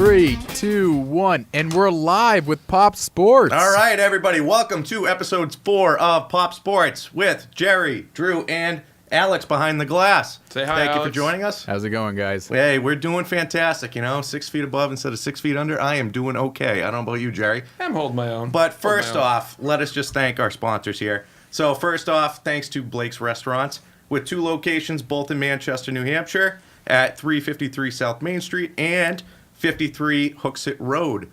3, 2, 1, and we're live with Pop Sports. All right, everybody, welcome to episode 4 of Pop Sports with Jerry, Drew, and Alex behind the glass. Say hi, Thank Alex. you for joining us. How's it going, guys? Hey, we're doing fantastic, 6 feet above instead of 6 feet under. I am doing okay. I don't know about you, Jerry. I'm holding my own. But first off, let us just thank our sponsors here. So first off, thanks to Blake's Restaurants, with 2 locations, both in Manchester, New Hampshire, at 353 South Main Street and 53 Hooksett Road.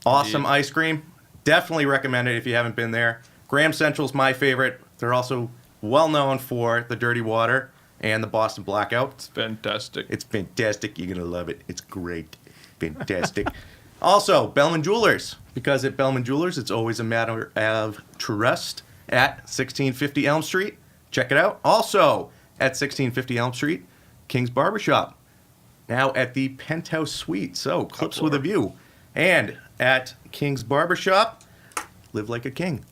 Awesome ice cream. Definitely recommend it if you haven't been there. Graham Central's my favorite. They're also well known for the Dirty Water and the Boston Blackout. It's fantastic. It's fantastic. You're going to love it. It's great. Fantastic. Also, Bellmans Jewelers. Because at Bellmans Jewelers, it's always a matter of trust at 1650 Elm Street. Check it out. Also, at 1650 Elm Street, King's Barbershop. Now at the Penthouse Suite. So, clips with a view. And at King's Barbershop, live like a king.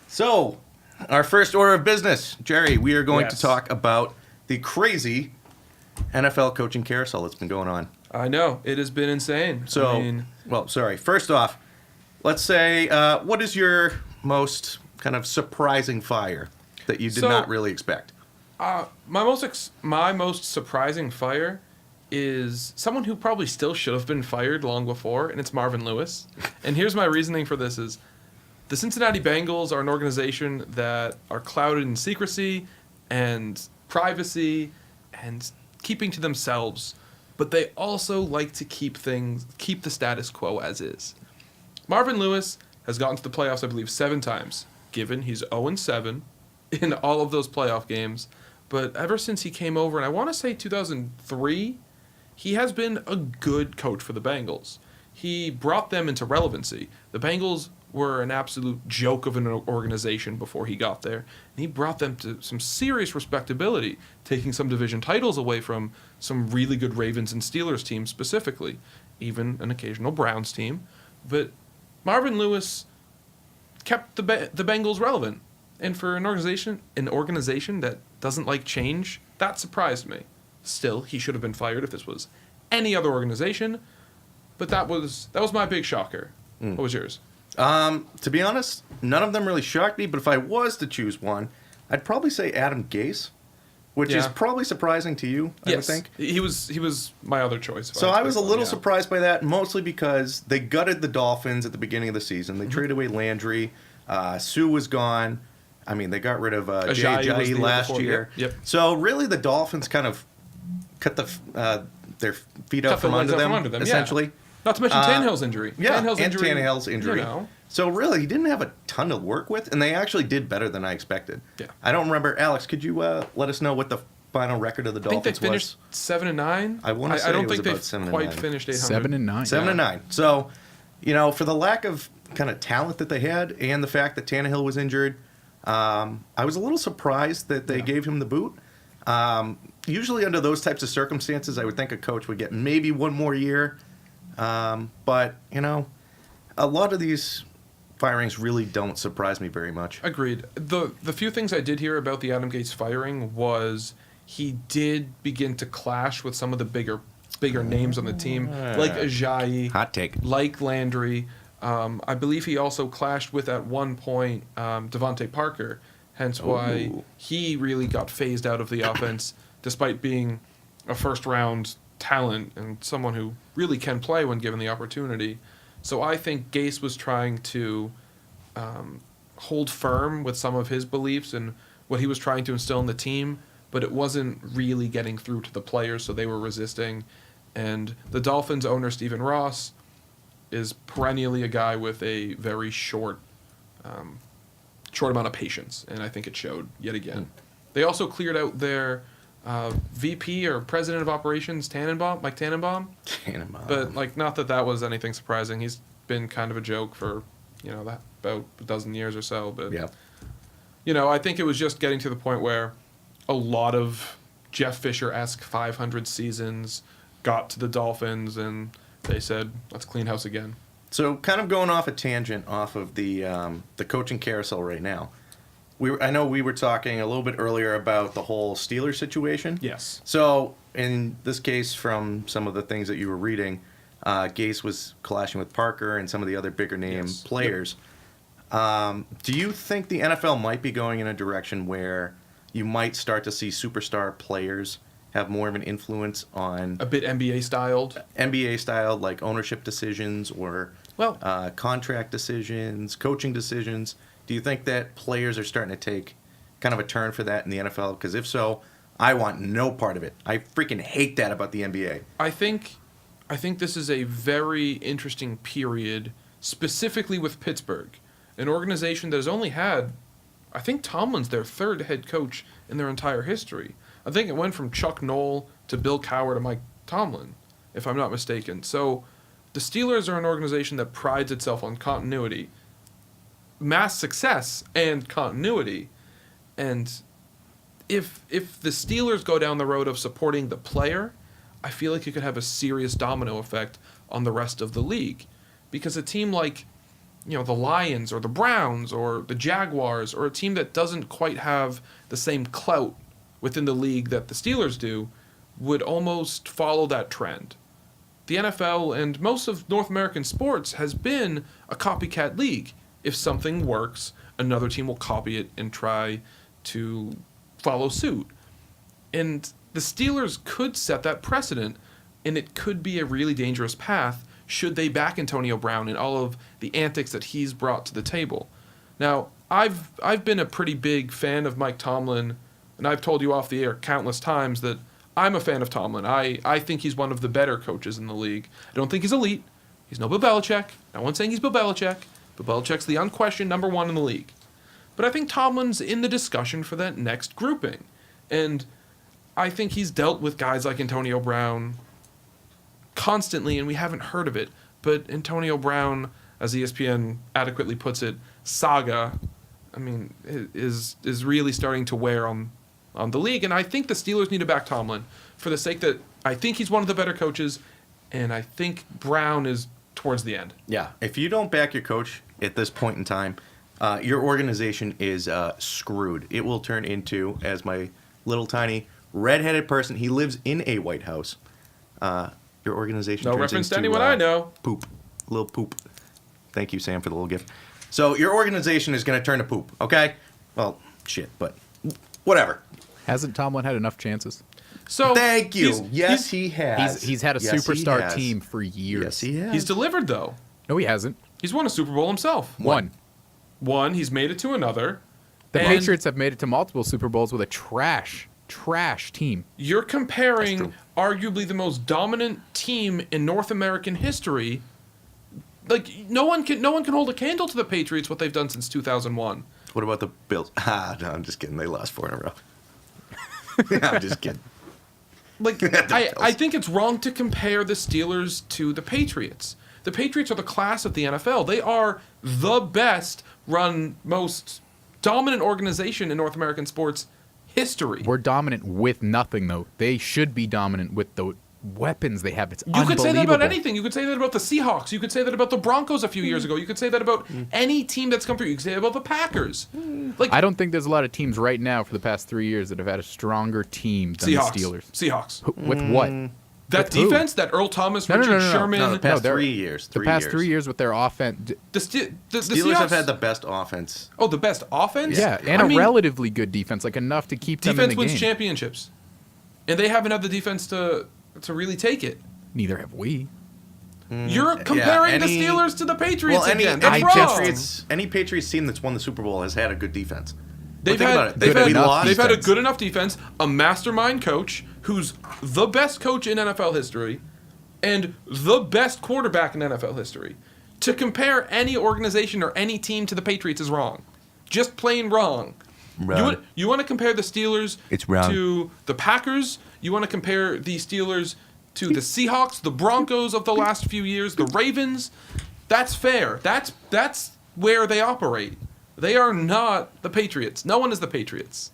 So, our first order of business. Jerry, we are going to talk about the crazy NFL coaching carousel that's been going on. I know. It has been insane. So, first off, let's say, what is your most kind of surprising fire that you did not really expect? My most surprising fire is someone who probably still should have been fired long before, and it's Marvin Lewis. And here's my reasoning for this is the Cincinnati Bengals are an organization that are clouded in secrecy and privacy and keeping to themselves, but they also like to keep the status quo as is. Marvin Lewis has gotten to the playoffs, I believe, 7 times, given he's 0-7 in all of those playoff games. But ever since he came over, and I want to say 2003, he has been a good coach for the Bengals. He brought them into relevancy. The Bengals were an absolute joke of an organization before he got there, and he brought them to some serious respectability, taking some division titles away from some really good Ravens and Steelers teams specifically, even an occasional Browns team. But Marvin Lewis kept the Bengals relevant, and for an organization that doesn't like change, that surprised me. Still, he should have been fired if this was any other organization, but that was my big shocker. What was yours? To be honest, none of them really shocked me, but if I was to choose one, I'd probably say Adam Gase, which is probably surprising to you, I would think. He was my other choice. So I was a little surprised by that, mostly because they gutted the Dolphins at the beginning of the season. They traded away Landry. Sue was gone. I mean, they got rid of Ajayi last year. Yep. So really the Dolphins kind of cut their feet up from under them, essentially. Yeah. Not to mention Tannehill's injury. Tannehill's injury. So really, he didn't have a ton to work with, and they actually did better than I expected. Yeah. I don't remember. Alex, could you let us know what the final record of the Dolphins was? I think they finished 7-9. I want to say I don't it was think about they've 7 quite 9. finished 800. 7-9. 7-9. So, for the lack of kind of talent that they had, and the fact that Tannehill was injured, I was a little surprised that they gave him the boot. Usually under those types of circumstances, I would think a coach would get maybe one more year. But, a lot of these firings really don't surprise me very much. Agreed. The few things I did hear about the Adam Gase firing was he did begin to clash with some of the bigger names on the team, like Ajayi. Hot take. Like Landry. I believe he also clashed with, at one point, Devontae Parker, hence why he really got phased out of the offense, despite being a first-round talent and someone who really can play when given the opportunity. So I think Gase was trying to hold firm with some of his beliefs and what he was trying to instill in the team, but it wasn't really getting through to the players, so they were resisting. And the Dolphins owner, Stephen Ross, is perennially a guy with a very short amount of patience, and I think it showed yet again. They also cleared out their VP or President of Operations, Mike Tannenbaum. But not that was anything surprising. He's been kind of a joke for about a dozen years or so. But I think it was just getting to the point where a lot of Jeff Fisher-esque 500 seasons got to the Dolphins, and they said, let's clean house again. So kind of going off a tangent off of the coaching carousel right now. I know we were talking a little bit earlier about the whole Steelers situation. Yes. So in this case, from some of the things that you were reading, Gase was clashing with Parker and some of the other bigger name players. Do you think the NFL might be going in a direction where you might start to see superstar players have more of an influence on A bit NBA styled. like ownership decisions or contract decisions, coaching decisions? Do you think that players are starting to take kind of a turn for that in the NFL? Because if so, I want no part of it. I freaking hate that about the NBA. I think this is a very interesting period, specifically with Pittsburgh, an organization that has only had, I think Tomlin's their third head coach in their entire history. I think it went from Chuck Noll to Bill Cowher to Mike Tomlin, if I'm not mistaken. So the Steelers are an organization that prides itself on continuity, mass success and continuity. And if the Steelers go down the road of supporting the player, I feel like it could have a serious domino effect on the rest of the league. Because a team like, the Lions or the Browns or the Jaguars, or a team that doesn't quite have the same clout within the league that the Steelers do, would almost follow that trend. The NFL and most of North American sports has been a copycat league. If something works, another team will copy it and try to follow suit. And the Steelers could set that precedent, and it could be a really dangerous path should they back Antonio Brown and all of the antics that he's brought to the table. Now, I've been a pretty big fan of Mike Tomlin, and I've told you off the air countless times that I'm a fan of Tomlin. I think he's one of the better coaches in the league. I don't think he's elite. He's no Bill Belichick. No one's saying he's Bill Belichick. Bill Belichick's the unquestioned number one in the league. But I think Tomlin's in the discussion for that next grouping. And I think he's dealt with guys like Antonio Brown constantly, and we haven't heard of it. But Antonio Brown, as ESPN adequately puts it, saga, is really starting to wear on the league. And I think the Steelers need to back Tomlin for the sake that I think he's one of the better coaches, and I think Brown is towards the end. Yeah, if you don't back your coach at this point in time, your organization is screwed. It will turn into, as my little tiny redheaded person, he lives in a White House. Your organization no turns reference into, to anyone I know. Poop. Little poop. Thank you, Sam, for the little gift. So your organization is going to turn to poop, okay? Well, shit, but whatever. Hasn't Tomlin had enough chances? So thank you. Yes, he has. He's had a superstar team for years. Yes, he has. He's delivered, though. No, he hasn't. He's won a Super Bowl himself. One. He's made it to another. The Patriots have made it to multiple Super Bowls with a trash team. You're comparing arguably the most dominant team in North American history. Like no one can hold a candle to the Patriots what they've done since 2001. What about the Bills? No, I'm just kidding. They lost 4 in a row. I'm just kidding. Like I think it's wrong to compare the Steelers to the Patriots. The Patriots are the class of the NFL. They are the best run, most dominant organization in North American sports history. We're dominant with nothing, though. They should be dominant with the weapons they have. It's You unbelievable. could say that about anything. You could say that about the Seahawks. You could say that about the Broncos a few years ago. You could say that about any team that's come through. You could say that about the Packers. Like I don't think there's a lot of teams right now for the past 3 years that have had a stronger team than Seahawks. the Steelers. Seahawks. With what? That With who? defense, that Earl Thomas, No, no, Richard no, no, no. Sherman. No, the past they're- 3 years. The past 3 years with their offense. The Steelers Seahawks have had the best offense. Oh, the best offense? Yeah, and a relatively good defense, like enough to keep them in defense the wins game. championships. And they haven't had the defense to really take it. Neither have we. You're comparing the Steelers to the Patriots again. That's wrong. Any Patriots team that's won the Super Bowl has had a good defense. They've Think about it. had We a lost. good enough defense, a mastermind coach who's the best coach in NFL history, and the best quarterback in NFL history. To compare any organization or any team to the Patriots is wrong. Just plain wrong. You want to compare the Steelers to the Packers? You want to compare the Steelers to the Seahawks, the Broncos of the last few years, the Ravens? That's fair. That's where they operate. They are not the Patriots. No one is the Patriots.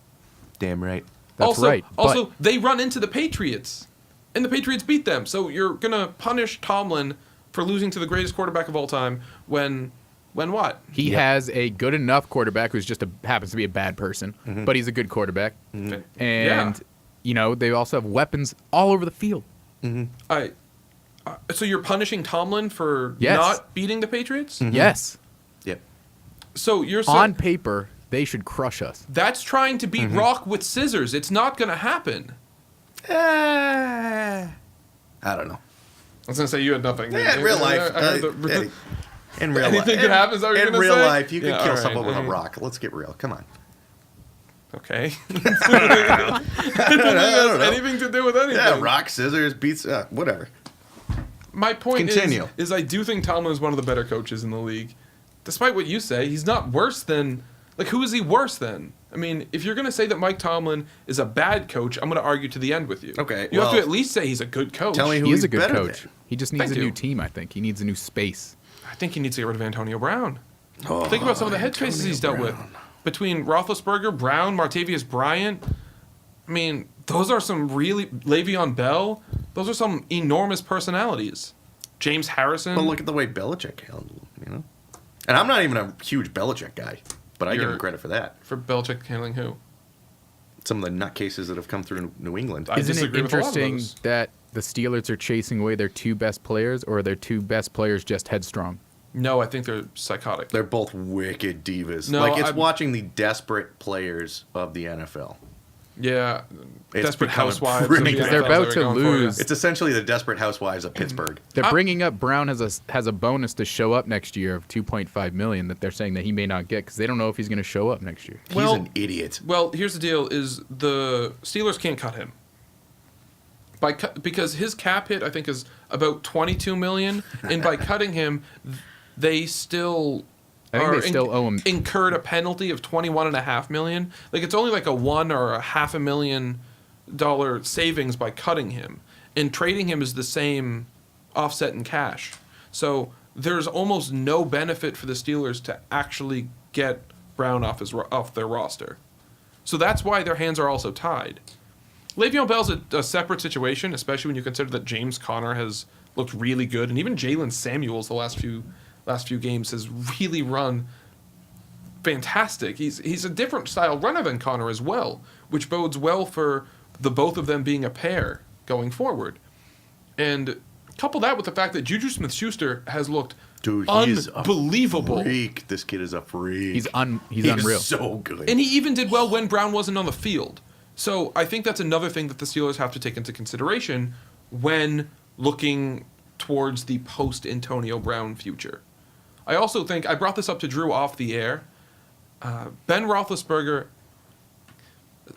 Damn right. That's right. Also, they run into the Patriots, and the Patriots beat them. So you're going to punish Tomlin for losing to the greatest quarterback of all time when what? He has a good enough quarterback who's just happens to be a bad person, but he's a good quarterback. And, they also have weapons all over the field. I So you're punishing Tomlin for Yes. not beating the Patriots? Yes. Yep. So you're saying On paper, they should crush us. that's trying to beat rock with scissors. It's not going to happen. I don't know. I was going to say you had nothing. Yeah, in real life. I heard the- Eddie, in real Anything life. could happen, is that what you're In gonna real say? life, you could Yeah, kill all right, someone with a all right. rock. Let's get real. Come on. Okay. I don't know. Anything to do with anything. Yeah, rock, scissors, beats, whatever. My point Continue. is I do think Tomlin is one of the better coaches in the league. Despite what you say, he's not worse than... Like, who is he worse than? I mean, if you're going to say that Mike Tomlin is a bad coach, I'm going to argue to the end with you. Okay, You have to well, at least say he's a good coach. tell me who He is he's a good better coach. than. He just needs Thank a new you. team, I think. He needs a new space. I think he needs to get rid of Antonio Brown. Oh, Think about some of the head cases he's dealt with. Between Roethlisberger, Brown, Martavius Bryant. I mean, those are some really... Le'Veon Bell. Those are some enormous personalities. James Harrison. But look at the way Belichick handled him, you know? And I'm not even a huge Belichick guy, but I give him You're- credit for that. For Belichick handling who? Some of the nutcases that have come through New England. I Isn't it disagree with a lot of interesting those. that the Steelers are chasing away their two best players, or are their two best players just headstrong? No, I think they're psychotic. They're both wicked divas. No, like, it's I'm- watching the desperate players of the NFL. Yeah. It's Desperate becoming Housewives. of pretty the Because bad. they're NFL about that to are going for you. lose. It's essentially the desperate housewives of Pittsburgh. They're I'm- bringing up Brown has a bonus to show up next year of $2.5 million that they're saying that he may not get because they don't know if he's going to show up next year. He's Well- an idiot. Well, here's the deal: is the Steelers can't cut him because his cap hit I think is about $22 million, and by cutting him, they still. I think are they still owe him. incurred a penalty of $21.5 million. Like it's only like a $1 or a $500,000 savings by cutting him, and trading him is the same offset in cash. So there's almost no benefit for the Steelers to actually get Brown off their roster. So that's why their hands are also tied. Le'Veon Bell's a separate situation, especially when you consider that James Conner has looked really good, and even Jalen Samuels the last few games has really run fantastic. He's a different style runner than Conner as well, which bodes well for the both of them being a pair going forward. And couple that with the fact that Juju Smith-Schuster has looked Dude, he's unbelievable. a freak. This kid is a freak. He's He's unreal. so good. And he even did well when Brown wasn't on the field. So I think that's another thing that the Steelers have to take into consideration when looking towards the post-Antonio Brown future. I also think, I brought this up to Drew off the air, Ben Roethlisberger,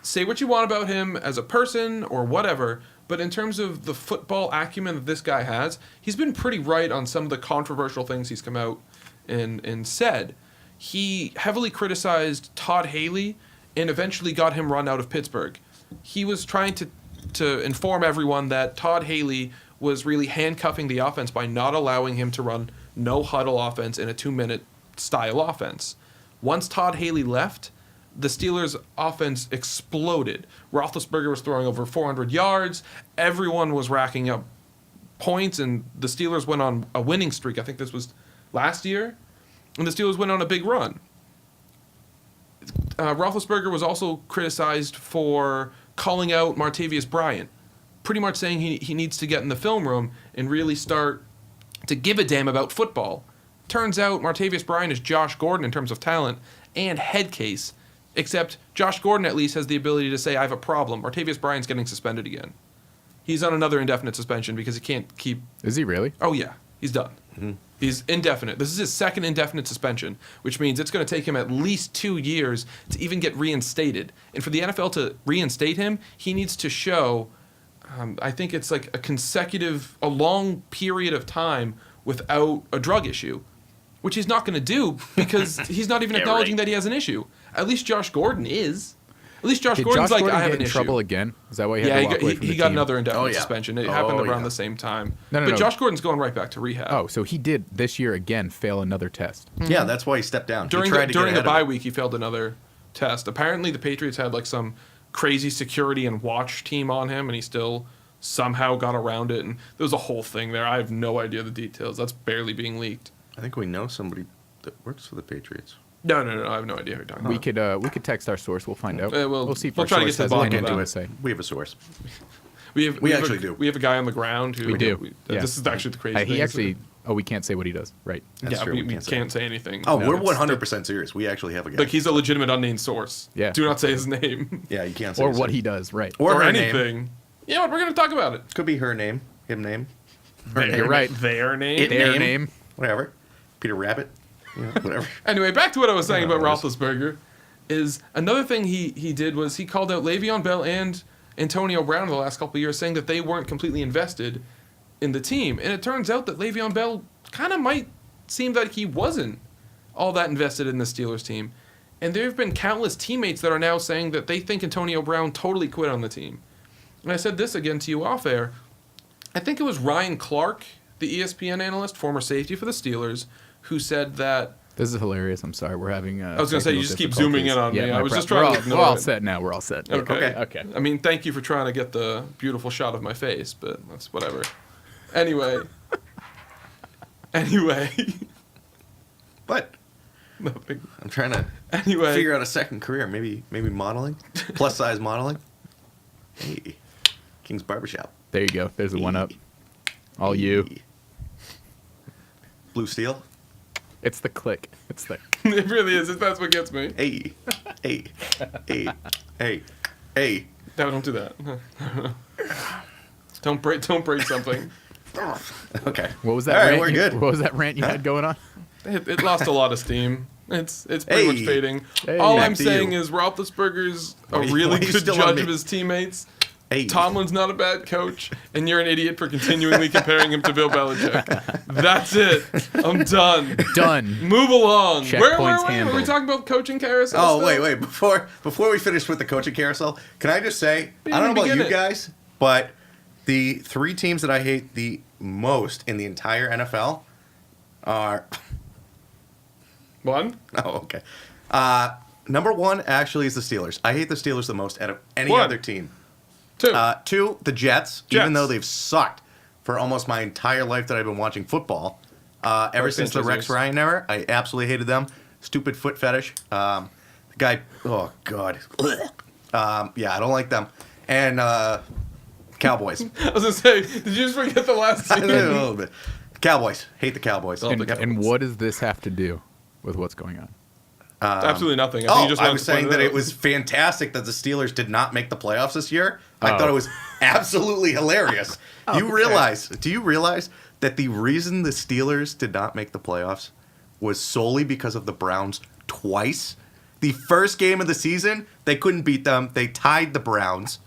say what you want about him as a person or whatever, but in terms of the football acumen that this guy has, he's been pretty right on some of the controversial things he's come out and said. He heavily criticized Todd Haley and eventually got him run out of Pittsburgh. He was trying to inform everyone that Todd Haley was really handcuffing the offense by not allowing him to run no huddle offense in a 2-minute style offense. Once Todd Haley left, the Steelers' offense exploded. Roethlisberger was throwing over 400 yards. Everyone was racking up points, and the Steelers went on a winning streak. I think this was last year, and the Steelers went on a big run. Roethlisberger was also criticized for calling out Martavius Bryant, pretty much saying he needs to get in the film room and really start to give a damn about football. Turns out Martavius Bryant is Josh Gordon in terms of talent and head case, except Josh Gordon at least has the ability to say, I have a problem. Martavius Bryant's getting suspended again. He's on another indefinite suspension because he can't keep... Is he really? Oh, yeah. He's done. Mm-hmm. He's indefinite. This is his second indefinite suspension, which means it's going to take him at least 2 years to even get reinstated. And for the NFL to reinstate him, he needs to show, I think it's like a long period of time without a drug issue, which he's not going to do because he's not even acknowledging that he has an issue. At least Josh Gordon is. At least Josh Did Gordon's Josh like, Gordon I have get an in issue. trouble again? Is that why he had Yeah, to walk away from he the got team? another indefinite Oh, yeah. suspension. It Oh, happened around yeah. the same time. No, but no. Josh Gordon's going right back to rehab. Oh, so he did this year again fail another test. Yeah, that's why he stepped down. During he tried the, to during get the ahead bye of it. week, he failed another test. Apparently, the Patriots had like some crazy security and watch team on him, and he still somehow got around it. And there was a whole thing there. I have no idea the details. That's barely being leaked. I think we know somebody that works for the Patriots. No. I have no idea who you're talking about. We could text our source. We'll find out. We'll see if try our to get source to the has bottom anything of to that. say. We have a source. We actually do. We have a guy on the ground who We do. Yeah. This is actually the crazy thing. He actually. Oh, we can't say what he does. Right. That's true, we we can't say anything. Oh, No, we're it's 100% serious. We actually have a guy. Like he's a legitimate unnamed source. Yeah. Do not say his name Yeah, you can't say Or his what name. he does. Right. Or her anything. name. You know what? We're gonna talk about it. Could be her name, him name, her You're name, right. Their name. Their name. whatever. Peter Rabbit, whatever. Anyway, back to what I was saying about No, Roethlisberger. Is another thing he did was he called out Le'Veon Bell and Antonio Brown in the last couple of years, saying that they weren't completely invested in the team. And it turns out that Le'Veon Bell kind of might seem like he wasn't all that invested in the Steelers team. And there have been countless teammates that are now saying that they think Antonio Brown totally quit on the team. And I said this again to you off air. I think it was Ryan Clark, the ESPN analyst, former safety for the Steelers, who said that. This is hilarious. I'm sorry. We're having. I was going to say, you just keep zooming in on me. I was just trying to ignore We're all it. set now. We're all set. Okay. Okay. I mean, thank you for trying to get the beautiful shot of my face, but that's whatever. Anyway. But Nothing. I'm trying to Anyway. figure out a second career. Maybe modeling, plus size modeling. Hey, King's Barbershop. There you go. There's the one up. All you. Blue Steel. It's the click. It's the. It really is. That's what gets me. Hey, hey, hey, hey, hey. No, don't do that. Don't break something. Okay. What was that? All right, rant we're you- good. What was that rant you had going on? It lost a lot of steam. It's pretty Hey. much fading. Hey. All Back I'm to saying you. is Roethlisberger's a Why are really you good still on judge me? of his teammates. Hey. Tomlin's not a bad coach, and you're an idiot for continually comparing him to Bill Belichick. That's it. I'm done. Done. Move along. Checkpoints Where were we handled. talking about coaching carousel? Oh, still? wait. Before we finish with the coaching carousel, can I just say, You I don't know didn't about you begin it. guys, but the 3 teams that I hate the most in the entire NFL are... One? Oh, okay. Number 1 actually is the Steelers. I hate the Steelers the most out of any One. other team. Two. 2, the Jets, Jets. even though they've sucked for almost my entire life that I've been watching football. Ever Rex since the and Rex scissors. Ryan era, I absolutely hated them. Stupid foot fetish. The guy, oh, God. Yeah, I don't like them. And Cowboys. I was going to say, did you just forget the last A team? little bit. Cowboys. Hate the Cowboys. Oh, And, the and what does this have to do with what's going on? Absolutely nothing. I think you just I wanted was to point saying that out. it was fantastic that the Steelers did not make the playoffs this year. I Oh. thought it was absolutely hilarious. Do you realize that the reason the Steelers did not make the playoffs was solely because of the Browns twice? The first game of the season, they couldn't beat them. They tied the Browns.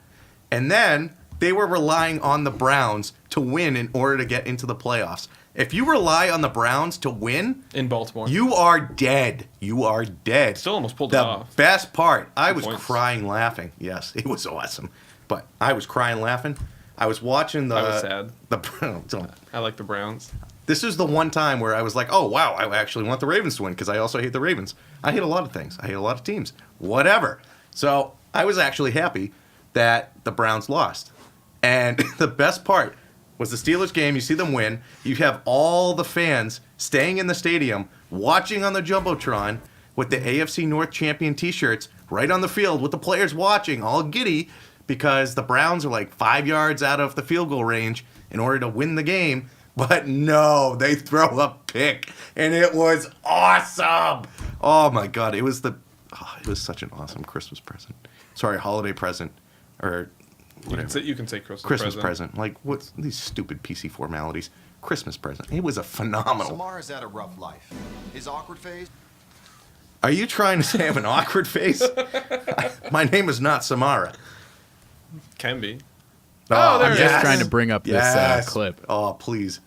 And then they were relying on the Browns to win in order to get into the playoffs. If you rely on the Browns to win, in Baltimore. you are dead. You are dead. Still almost pulled it the off. best part, I was points. crying laughing. Yes, it was awesome. But I was crying laughing. I was watching the... I was sad. The Browns. I like the Browns. This is the one time where I was like, oh, wow, I actually want the Ravens to win because I also hate the Ravens. I hate a lot of things. I hate a lot of teams. Whatever. So I was actually happy that the Browns lost. And the best part was the Steelers game. You see them win. You have all the fans staying in the stadium, watching on the Jumbotron with the AFC North champion T-shirts right on the field with the players watching, all giddy, because the Browns are like 5 yards out of the field goal range in order to win the game. But no, they throw a pick, and it was awesome. Oh my God, it was such an awesome Christmas present. Sorry, holiday present, or whatever. You can say Christmas present. Like, what's these stupid PC formalities? Christmas present. It was a phenomenal. Samara's had a rough life. His awkward phase. Are you trying to say I have an awkward face? My name is not Samara. Can be. Oh, there I'm it just is. trying to bring up this Yes. clip. Oh, please.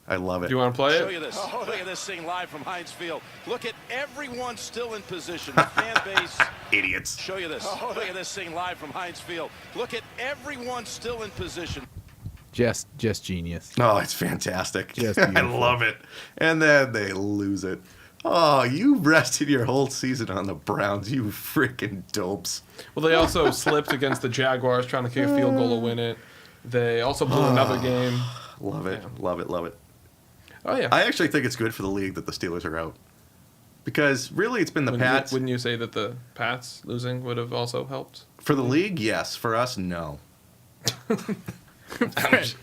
I love it. Do you want to play Show it? you this. Look at this thing live from Heinz Field. Look at everyone still in position. The fan base. Idiots. Show you this. Look at this thing live from Heinz Field. Look at everyone still in position. Just genius. Oh, it's fantastic. Just I beautiful. love it. And then they lose it. Oh, you rested your whole season on the Browns, you freaking dopes. Well, they also slipped against the Jaguars trying to kick a field goal to win it. They also blew another game. Love it. Yeah. Love it. Love it. Oh, yeah. I actually think it's good for the league that the Steelers are out. Because really it's been the Pats. Wouldn't you say that the Pats losing would have also helped? For the league, yes. For us, no.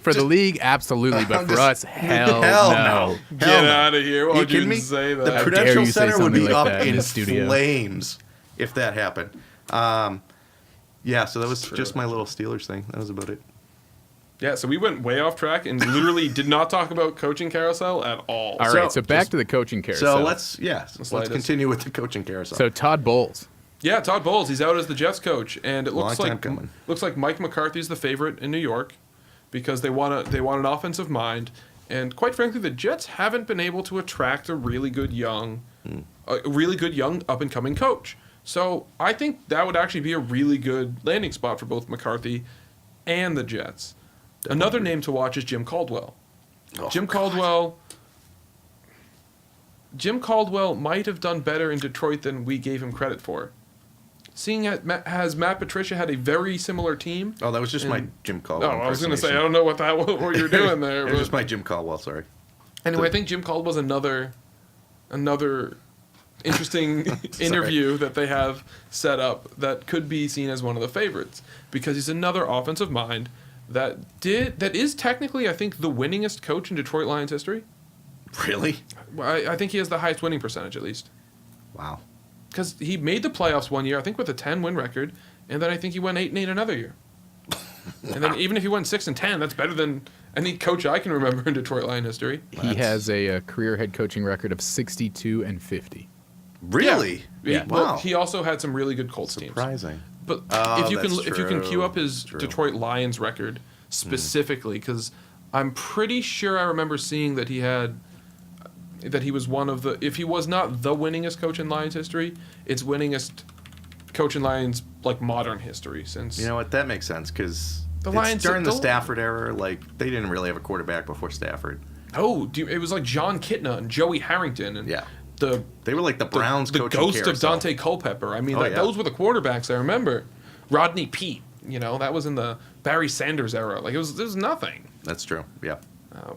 For the league, absolutely, but for us, hell no. Get out of here. Why Are you would you kidding me? even say that? The dare Prudential you say Center would something be like up that in in the studio. flames if that happened. Yeah, so that was True. just my little Steelers thing. That was about it. Yeah, so we went way off track and literally did not talk about Coaching Carousel at all. All right, so back to the coaching carousel. So let's continue with the coaching carousel. So Todd Bowles. Yeah, Todd Bowles, he's out as the Jets coach, and it looks Long time like coming. Mike McCarthy's the favorite in New York because they want an offensive mind, and quite frankly, the Jets haven't been able to attract a really good young up and coming coach. So I think that would actually be a really good landing spot for both McCarthy and the Jets. Another name to watch is Jim Caldwell. Oh, Jim Caldwell might have done better in Detroit than we gave him credit for. Seeing as Matt Patricia had a very similar team. Oh, that was just my Jim Caldwell. Oh, I was going to say, I don't know what you're doing there. It But was just my Jim Caldwell, sorry. anyway, I think Jim Caldwell's another interesting interview that they have set up that could be seen as one of the favorites because he's another offensive mind that is technically, I think, the winningest coach in Detroit Lions history. Really? I think he has the highest winning percentage, at least. Wow. Because he made the playoffs one year, I think with a 10-win record, and then I think he went 8-8 another year. And then even if he went 6-10, that's better than any coach I can remember in Detroit Lion history. He has a career head coaching record of 62-50. Really? Yeah. Wow. Well, he also had some really good Colts teams. Surprising. But Oh, if you that's can queue true. up his True. Detroit Lions record specifically, because I'm pretty sure I remember seeing that he was one of the, if he was not the winningest coach in Lions history, it's winningest coach in Lions like modern history since. You know what? That makes sense because The Lions during the don't- Stafford era, like they didn't really have a quarterback before Stafford. It was like John Kitna and Joey Harrington and Yeah. the They were like the Browns the coaching ghost of carousel. Dante Culpepper. I mean, Oh, yeah. those were the quarterbacks I remember. Rodney Peete, that was in the Barry Sanders era. Like it was nothing. That's true. Yeah.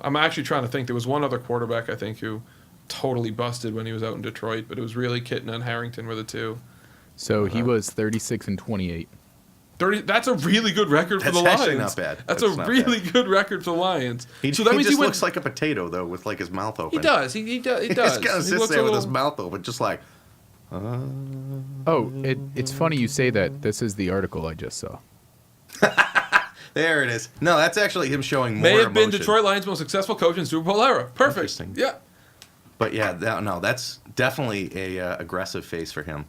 I'm actually trying to think. There was one other quarterback I think who totally busted when he was out in Detroit, but it was really Kitna and Harrington were the two. So he was 36-28. 30. That's a really good record for That's the Lions. actually not bad. That's That's a not really bad. good record for the Lions. He, so that he means just he went, looks like a potato though, with like his mouth open. He does. He does. He just kind of He sits looks there a with his little- mouth open, just like. Oh, it's funny you say that. This is the article I just saw. There it is. No, that's actually him showing more May have been emotion. Detroit Lions' most successful coach in Super Bowl era. Perfect. Interesting. Yeah. But yeah, that's definitely a aggressive face for him.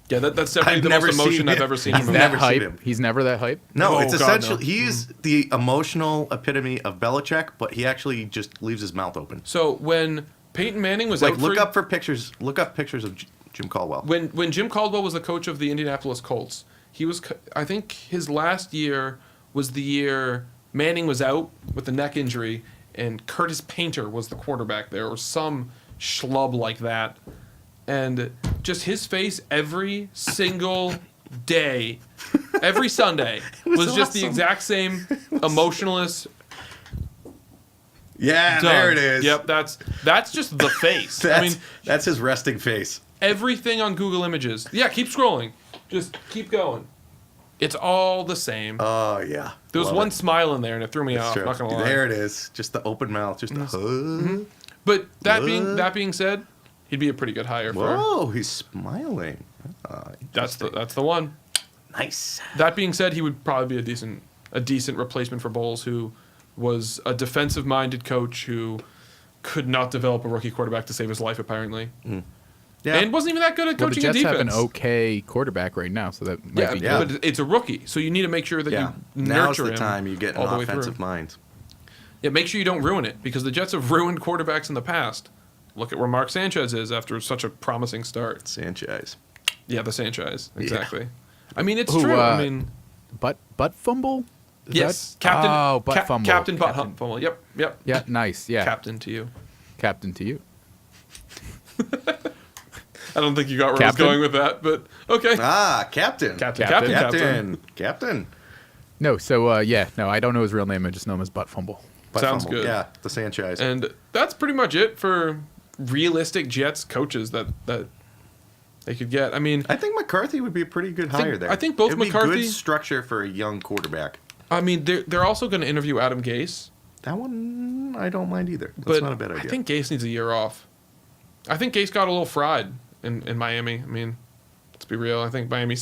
Yeah, that's definitely I've the never most emotion seen I've it. ever seen I've him. never That seen hype. him. He's never that hype. No, Oh, it's God, essentially no. he's the emotional epitome of Belichick, but he actually just leaves his mouth open. So when Peyton Manning was Like out look for, up pictures of Jim Caldwell. when Jim Caldwell was the coach of the Indianapolis Colts, he was, I think his last year was the year Manning was out with the neck injury and Curtis Painter was the quarterback there or some schlub like that. And just his face every single day, every Sunday was just the awesome. exact same emotionless. Yeah, done. there it is. Yep, that's just the face. That's, I mean, that's his resting face. everything on Google Images. Yeah, keep scrolling. Just keep going. It's all the same. Oh yeah. There was Love one it. smile in there, and it threw me It's off. true. Not gonna lie. There it is. Just the open mouth. Just the But that What? being said, he'd be a pretty good hire for. Whoa, he's smiling. That's the one. Nice. That being said, he would probably be a decent replacement for Bowles, who was a defensive-minded coach who could not develop a rookie quarterback to save his life, apparently, Yeah. and wasn't even that good at Well, the coaching Jets a defense. have an okay quarterback right now, so that might Yeah, be yeah. good. but it's a rookie, so you need to make sure that yeah. you Now's nurture the him time you get all an the way through. offensive mind. Yeah, make sure you don't ruin it, because the Jets have ruined quarterbacks in the past. Look at where Mark Sanchez is after such a promising start. Sanchez. Yeah, the Sanchez, exactly. I mean, it's Who, true. I mean, Butt fumble? Is yes, that- Captain. Oh, butt fumble. Captain Butt Hump Fumble. Yep. Yeah, nice. Yeah, Captain to you. Captain to you. I don't think you got where Captain? I was going with that, but okay. Ah, Captain. Captain. No, so I don't know his real name. I just know him as Butt Fumble. Butt Sounds fumble. good. Yeah, the Sanchez. And that's pretty much it for realistic Jets coaches that they could get. I mean, I think McCarthy would be a pretty good hire there. I think both It'd be McCarthy- good structure for a young quarterback. I mean, they're also going to interview Adam Gase. That one I don't mind either. That's But not a bad idea. I think Gase needs a year off. I think Gase got a little fried in Miami. I mean, let's be real. I think Miami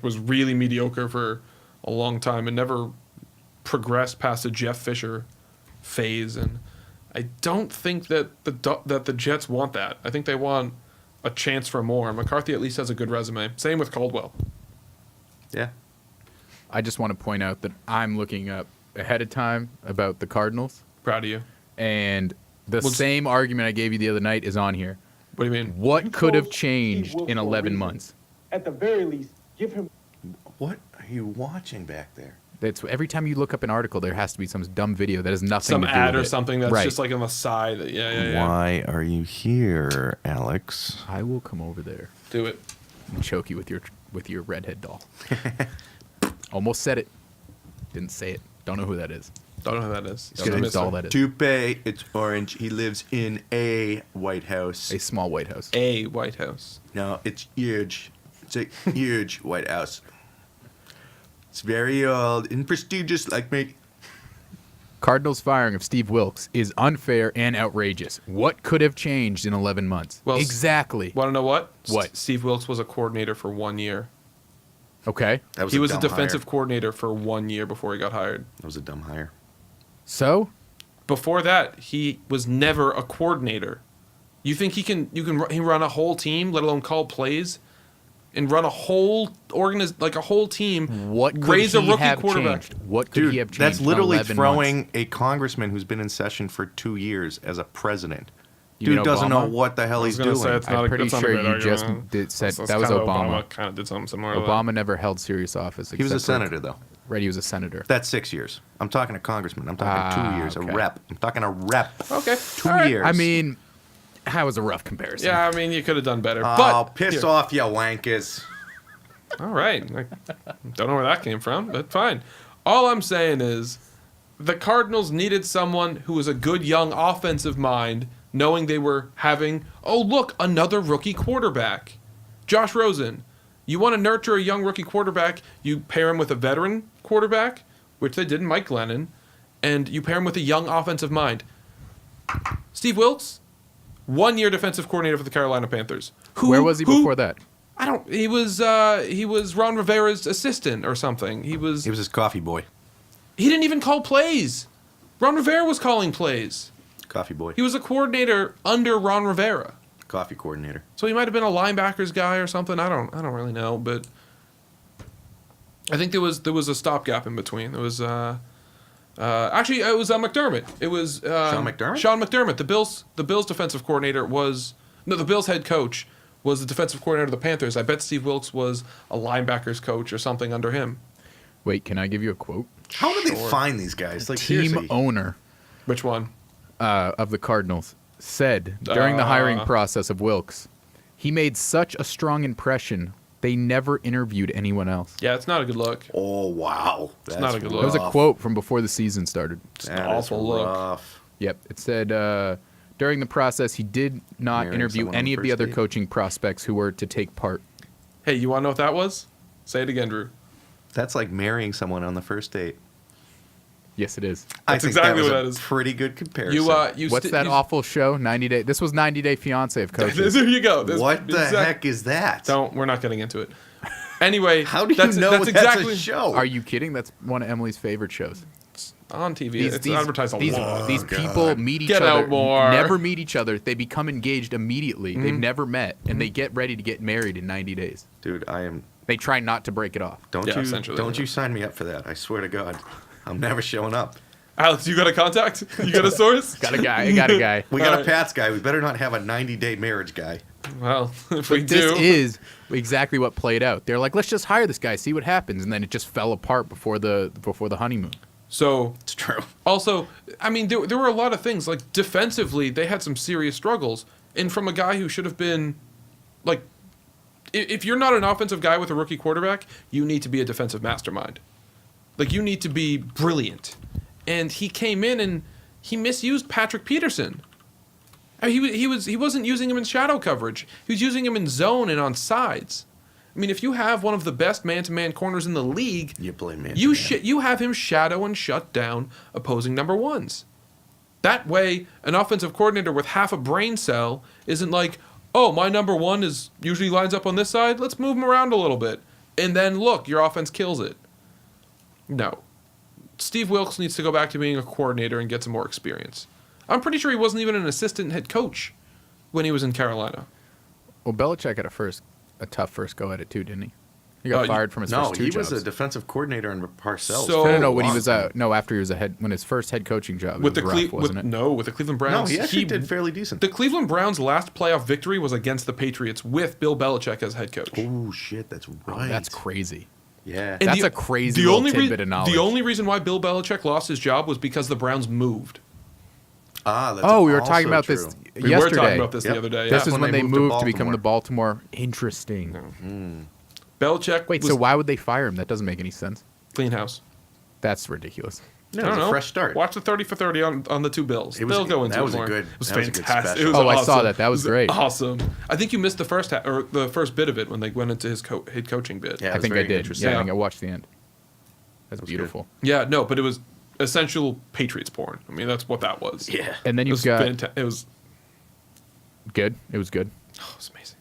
was really mediocre for a long time and never progressed past the Jeff Fisher phase. And I don't think that the Jets want that. I think they want a chance for more. McCarthy at least has a good resume. Same with Caldwell. Yeah. I just want to point out that I'm looking up ahead of time about the Cardinals, Proud of you. and the same argument I gave you the other night is on here. What do you mean? What could have changed in 11 months? At the very least, give him. What are you watching back there? That's every time you look up an article, there has to be some dumb video that has nothing Some to do ad with or it. something that's Right. just like on the side. Yeah. Why are you here, Alex? I will come over there Do it. and choke you with your redhead doll. Almost said it. Didn't say it. Don't know who that is. Don't know who that is. Don't know whose doll that is. Toupee, it's orange. He lives in a White House. A small White House. A White House. No, it's huge. It's a huge White House. It's very old and prestigious like me. Cardinals' firing of Steve Wilks is unfair and outrageous. What could have changed in 11 months? Well, exactly. Want to know what? What? Steve Wilks was a coordinator for 1 year. Okay. That He was a dumb defensive hire. coordinator for 1 year before he got hired. That was a dumb hire. So, Before that, he was never a coordinator. You think he run a whole team, let alone call plays, and run a whole a whole team? what could raise a he rookie have quarterback? changed? What could Dude, he have changed? that's in literally 11 throwing months? a congressman who's been in session for 2 years as a president. You Dude mean doesn't know Obama? what the hell I he's was gonna doing. say it's not I'm a- pretty that's not a sure good you just argument. said That's that was kinda Obama. Kind of did something similar. to that. Obama never held serious office. He was a except for- senator, though. Right, he was a senator. That's 6 years. I'm talking a congressman. I'm talking 2 years. okay. A rep. I'm talking a rep. Okay. 2 All right. years. I mean, that was a rough comparison. Yeah, I mean, you could have done better. Oh, but piss here. off, you wankers. All right. I don't know where that came from, but fine. All I'm saying is the Cardinals needed someone who was a good young offensive mind, knowing they were having, oh, look, another rookie quarterback. Josh Rosen. You want to nurture a young rookie quarterback, you pair him with a veteran quarterback, which they did in Mike Glennon, and you pair him with a young offensive mind. Steve Wilks, 1 year defensive coordinator for the Carolina Panthers. Where was he before that? I don't. He was Ron Rivera's assistant or something. He was. He was his coffee boy. He didn't even call plays. Ron Rivera was calling plays. Coffee boy. He was a coordinator under Ron Rivera. Coffee coordinator. So he might have been a linebackers guy or something. I don't really know, but I think there was a stopgap in between. There was actually it was McDermott. It was Sean McDermott? Sean McDermott. The Bills defensive coordinator was the Bills head coach was the defensive coordinator of the Panthers. I bet Steve Wilks was a linebackers coach or something under him. Wait, can I give you a quote? How do they find these guys? Like, Team seriously. owner Which one? of the Cardinals said during the hiring process of Wilks, he made such a strong impression, they never interviewed anyone else. Yeah, it's not a good look. Oh, wow. That's not a good look. That was a rough. quote from before the season started. It's an That is awful look. rough. Yep. It said during the process, he did not Marrying interview someone on any the of the first other date. coaching prospects who were to take part. Hey, you want to know what that was? Say it again, Drew. That's like marrying someone on the first date. Yes, it is. I That's think exactly that was what a that is. pretty good comparison. What's that awful show? 90 Day. This was 90 Day Fiance of coaches. There you go. What the heck is that? We're not getting into it. Anyway, How do you that's, know that's that's exactly a show? Are you kidding? That's one of Emily's favorite shows. on TV. It's advertised a these, lot. These people meet each Get other, out more. never meet each other. They become engaged immediately. Mm-hmm. They've never met, and they get ready to get married in 90 days. Dude, I am. They try not to break it off. Yeah, essentially, Don't yeah. you sign me up for that? I swear to God, I'm never showing up. Alex, you got a contact? You got a source? Got a guy. I got a guy. We got All a right. Pats guy. We better not have a 90-day marriage guy. Well, if we But this do, is exactly what played out. They're like, let's just hire this guy, see what happens, and then it just fell apart before the honeymoon. so. It's true. Also, I mean, there were a lot of things. Like, defensively, they had some serious struggles. And from a guy who should have been, like, if you're not an offensive guy with a rookie quarterback, you need to be a defensive mastermind. Like, you need to be brilliant. And he came in and he misused Patrick Peterson. I mean, he wasn't using him in shadow coverage. He was using him in zone and on sides. I mean, if you have one of the best man-to-man corners in the league, You play man. you have him shadow and shut down opposing number ones. That way, an offensive coordinator with half a brain cell isn't like, oh, my number one is usually lines up on this side. Let's move him around a little bit. And then, look, your offense kills it. No. Steve Wilks needs to go back to being a coordinator and get some more experience. I'm pretty sure he wasn't even an assistant head coach when he was in Carolina. Well, Belichick had a tough first go at it too, didn't he? He got fired from his first two he jobs. was a defensive coordinator in Parcells. So- No, when he was after he was when his first head coaching job With it was rough, wasn't it? with the Cleveland Browns. No, he actually did fairly decent. The Cleveland Browns' last playoff victory was against the Patriots with Bill Belichick as head coach. Oh shit, that's right. That's crazy. Yeah. And That's a crazy little tidbit of knowledge. The only reason why Bill Belichick lost his job was because the Browns moved. That's Oh, we were talking also about true. this We yesterday. were talking about this Yep. the other day. This yeah. is when they moved to become the Baltimore. Interesting. Belichick Wait, was so why would they fire him? That doesn't make any sense. clean house. That's ridiculous. No, I it don't was know. a fresh start. Watch the 30 for 30 on the two Bills. It was- They'll go into that it was a more. good- It was that was a good fantastic. special. It was Oh, I awesome. saw that. That was It great. Awesome. I think you missed the first or the first bit of it when they went into his head coaching bit. Yeah, it I was think I very did. interesting. Yeah, I Yeah. think I watched the end. That's was beautiful. Yeah, no, but it was essential Patriots porn. I mean, that's what that was. Yeah. And then It you've was got it was good. It was good. amazing.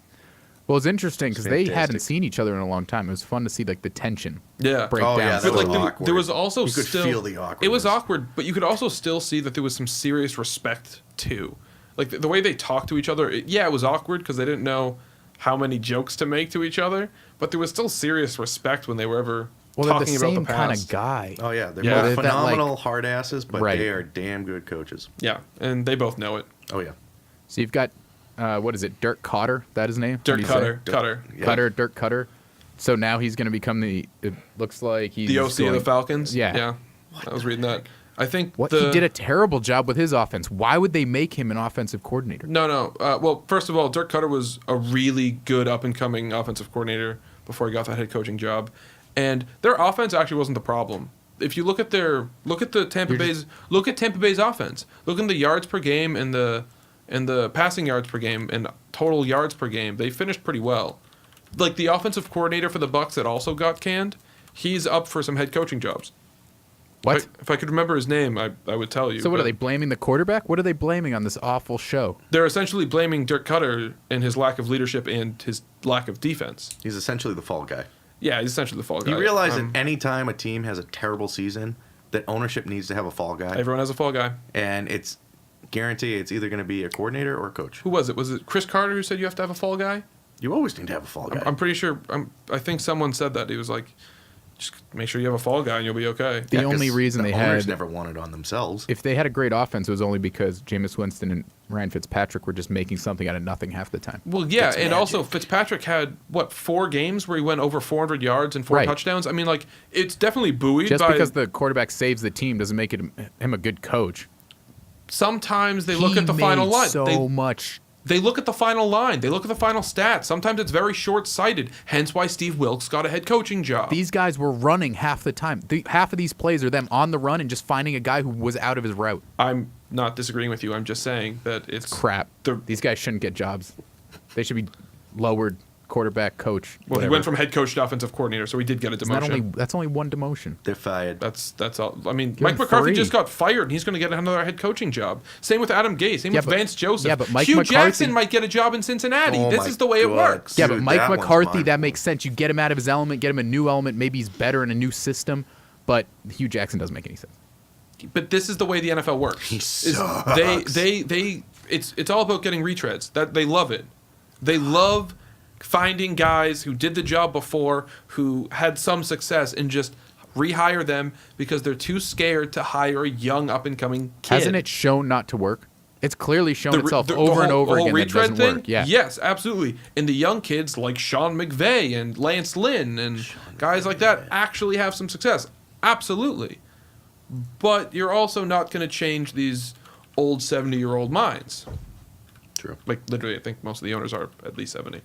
Well, it's interesting because It's they fantastic. hadn't seen each other in a long time. It was fun to see like the tension Yeah. break Oh, down. yeah, So, that was But like awkward. there was also You could still feel the It was awkwardness. awkward, but you could also still see that there was some serious respect too. Like the way they talked to each other. It was awkward because they didn't know how many jokes to make to each other, but there was still serious respect when they were ever well, they're talking the about same the kind past. of guy. Oh yeah, they're Yeah. both That, like- phenomenal hard asses, but Right. they are damn good coaches. Yeah, and they both know it. Oh yeah. So you've got what is it? Dirk Koetter. That his name? Dirk What do you say? Koetter. Koetter. Yeah. Dirk Koetter. So now he's going to become it looks like he's The OC of the going- Falcons. Yeah. Yeah. I was reading that. I think What he did a terrible job with his offense. Why would they make him an offensive coordinator? No. Well, first of all, Dirk Koetter was a really good up-and-coming offensive coordinator before he got that head coaching job, and their offense actually wasn't the problem. If you look at Tampa Bay's offense. Look at the yards per game and the passing yards per game and total yards per game. They finished pretty well. Like the offensive coordinator for the Bucs that also got canned, he's up for some head coaching jobs. What? If I could remember his name, I would tell you. So what are but they blaming the quarterback? What are they blaming on this awful show? They're essentially blaming Dirk Koetter and his lack of leadership and his lack of defense. He's essentially the fall guy. Yeah, he's essentially the fall guy. You realize that any time a team has a terrible season, that ownership needs to have a fall guy, everyone has a fall guy. and it's guarantee it's either going to be a coordinator or a coach. Who was it? Was it Chris Carter who said you have to have a fall guy? You always need to have a fall guy. I'm pretty sure. I think someone said that. He was like, just make sure you have a fall guy and you'll be okay. The Yeah, only 'cause reason the they owners had never wanted on themselves. if they had a great offense, it was only because Jameis Winston and Ryan Fitzpatrick were just making something out of nothing half the time. Well, yeah, That's and magic. also Fitzpatrick had 4 games where he went over 400 yards and 4 Right. touchdowns. I mean, like it's definitely buoyed Just by. because the quarterback saves the team doesn't make him a good coach. Sometimes they look He at the final made line. So much. They look at the final line. They look at the final stats. Sometimes it's very short-sighted. Hence why Steve Wilks got a head coaching job. These guys were running half the time. Half of these plays are them on the run and just finding a guy who was out of his route. I'm not disagreeing with you. I'm just saying that it's Crap. The- These guys shouldn't get jobs. They should be lowered quarterback coach. Well, whatever. he went from head coach to offensive coordinator, so he did get a It's not demotion. that's only one demotion. They're fired. That's all. I mean, Give Mike him McCarthy 3. just got fired, and he's going to get another head coaching job. Same with Adam Gase. Same Yeah, with but- Vance Joseph. yeah, but Mike Hugh McCarthy- Jackson might get a job in Cincinnati. Oh this my is the way it God. works. Yeah, but Dude, Mike that one's McCarthy, mine. that makes sense. You get him out of his element, get him a new element. Maybe he's better in a new system. But Hugh Jackson doesn't make any sense. But this is the way the NFL works. He Is sucks. It's all about getting retreads. That they love it. They love finding guys who did the job before, who had some success, and just rehire them because they're too scared to hire a young up and coming kid. Hasn't it shown not to work? It's clearly shown itself the over and whole- over the whole again that it retread doesn't thing? work. Yeah. Yes, absolutely. And the young kids like Sean McVay and Lance Lynn and guys like that actually have some success. Absolutely. But you're also not going to change these old 70-year-old minds. True. Like, literally, I think most of the owners are at least 70.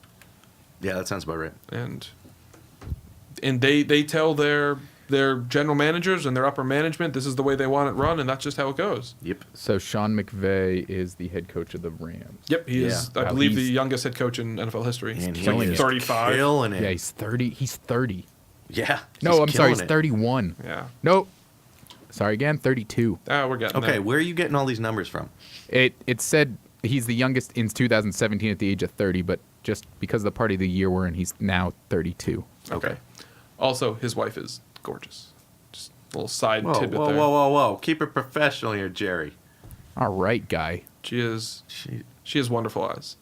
Yeah, that sounds about right. And they tell their They're general managers and they're upper management. This is the way they want it run, and that's just how it goes. Yep. So Sean McVay is the head coach of the Rams. Yep, he is, I Wow, believe, the he's- youngest head coach in NFL history. And He's he like is 35. killing it. Yeah, he's 30. He's 30. Yeah. No, I'm sorry, killing he's it. 31. Yeah. Nope. Sorry again, 32. We're getting Okay, there. where are you getting all these numbers from? It said he's the youngest in 2017 at the age of 30, but just because of the party of the year we're in, he's now 32. Okay. Also, his wife is gorgeous. Just a little side Whoa, tidbit whoa, there. whoa, whoa, whoa. Keep it professional here, Jerry. All right, guy. She is. She- She has wonderful eyes.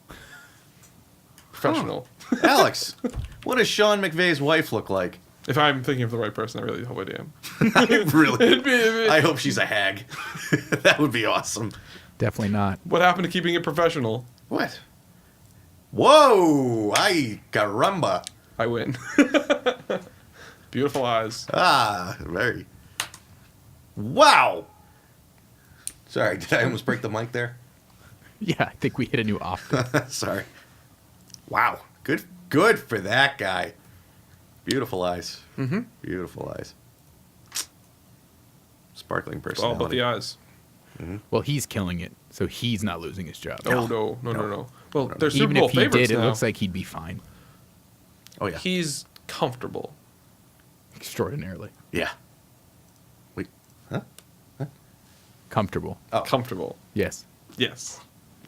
Professional. Alex, what does Sean McVay's wife look like? If I'm thinking of the right person, I really hope I am. Really? I hope she's a hag. That would be awesome. Definitely not. What happened to keeping it professional? What? Whoa! Ay, caramba. I win. Beautiful eyes. Ah, very. Wow! Sorry, did I almost break the mic there? Yeah, I think we hit a new octave. Sorry. Wow. Good for that guy. Beautiful eyes. Mm-hmm. Beautiful eyes. Sparkling It's all personality. about the eyes. Well, he's killing it, so he's not losing his job. Oh, no. Well, they're Super Even Bowl if he favorites did, it now. looks like he'd be fine. Oh, yeah. He's comfortable. Extraordinarily. Yeah. Wait. Huh? Comfortable. Oh. Comfortable. Yes. Yes.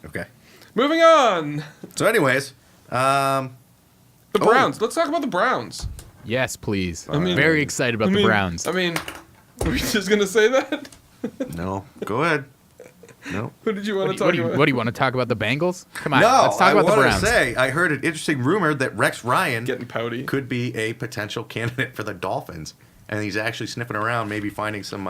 Okay. Moving on. So, anyways, The Browns. Let's talk about the Browns. Yes, please. I mean- Very excited about the Browns. I mean, were you just going to say that? no. Go ahead. No. Who did you want to What talk do you about? what do you want to talk about the Bengals? Come on, No, let's talk about the wanted Browns. to say, I heard an interesting rumor that Rex Ryan Getting pouty. could be a potential candidate for the Dolphins. And he's actually sniffing around, maybe finding some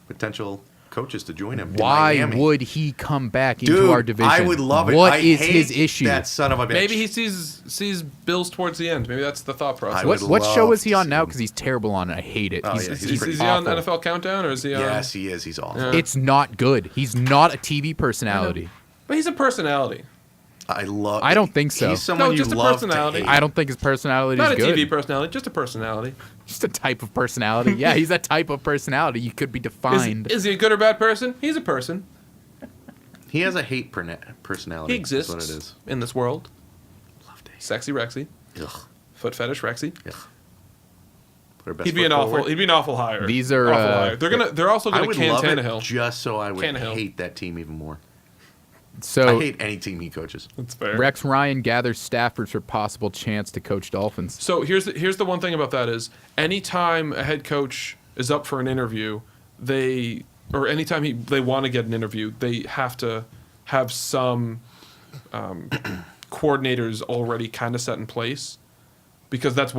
potential coaches to join him. in Why Miami. would he come back into Dude, our division? I would love it. What I is hate his issue? That son of a bitch. Maybe he sees Bills towards the end. Maybe that's the thought process. I What would show love is he to on see now? him. Because he's terrible on it. I hate it. Oh, he's, yeah, he's he's Is he on awful. NFL Countdown or is he on? Yes, he is. He's awful. Yeah. It's not good. He's not a TV personality. But he's a personality. I love. I don't think so. He's someone No, you just a love personality. to hate. I don't think his personality Not is a good. TV personality, just a personality. Just a type of personality. Yeah, he's a type of personality. You could be defined. Is he a good or bad person? He's a person. He has a hate personality. He exists That's what it is. in this world. Love to hate. Sexy Rexy. Ugh. Foot fetish Rexy. Ugh. Put our best He'd be foot an awful. forward. He'd be an awful hire. These are, awful hire. They're also I gonna would can love Tannehill. it just so I would Tannehill. hate that team even more. So I hate any team he coaches. That's fair. Rex Ryan gathers staffers for possible chance to coach Dolphins. So here's the one thing about that is anytime a head coach is up for an interview, anytime they want to get an interview, they have to have some coordinators already kind of set in place, because that's